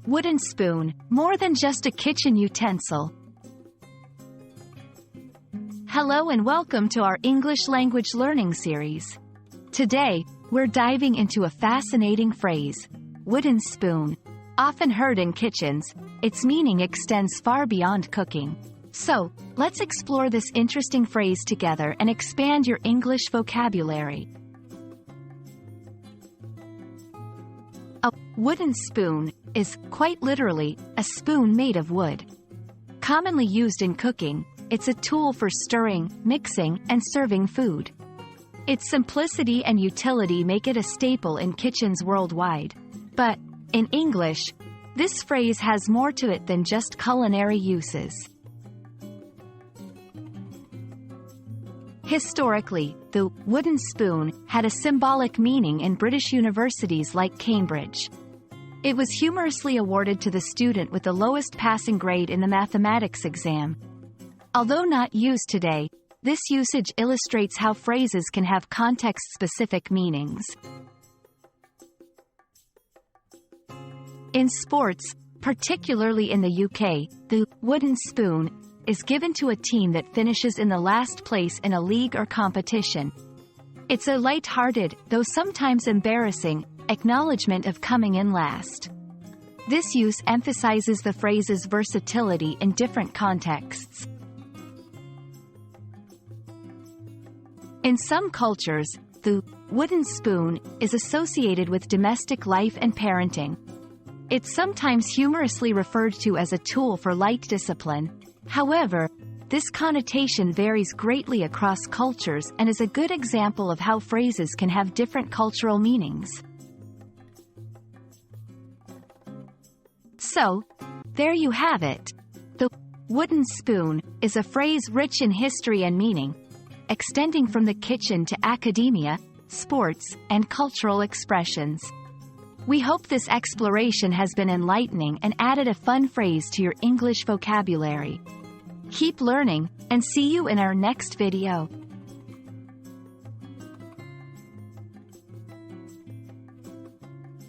wooden spoon, more than just a kitchen utensil. Hello and welcome to our English language learning series. Today, we're diving into a fascinating phrase, wooden spoon. Often heard in kitchens, its meaning extends far beyond cooking. So, let's explore this interesting phrase together and expand your English vocabulary. A wooden spoon is, quite literally, a spoon made of wood. Commonly used in cooking, it's a tool for stirring, mixing, and serving food. Its simplicity and utility make it a staple in kitchens worldwide. But, in English, this phrase has more to it than just culinary uses. Historically, the wooden spoon had a symbolic meaning in British universities like Cambridge. It was humorously awarded to the student with the lowest passing grade in the mathematics exam. Although not used today, this usage illustrates how phrases can have context-specific meanings. In sports, particularly in the UK, the wooden spoon is given to a team that finishes in the last place in a league or competition. It's a light-hearted, though sometimes embarrassing, acknowledgement of coming in last. This use emphasizes the phrase's versatility in different contexts. In some cultures, the wooden spoon is associated with domestic life and parenting. It's sometimes humorously referred to as a tool for light discipline. However, this connotation varies greatly across cultures and is a good example of how phrases can have different cultural meanings. So, there you have it. The wooden spoon is a phrase rich in history and meaning, extending from the kitchen to academia, sports, and cultural expressions. We hope this exploration has been enlightening and added a fun phrase to your English vocabulary. Keep learning, and see you in our next video.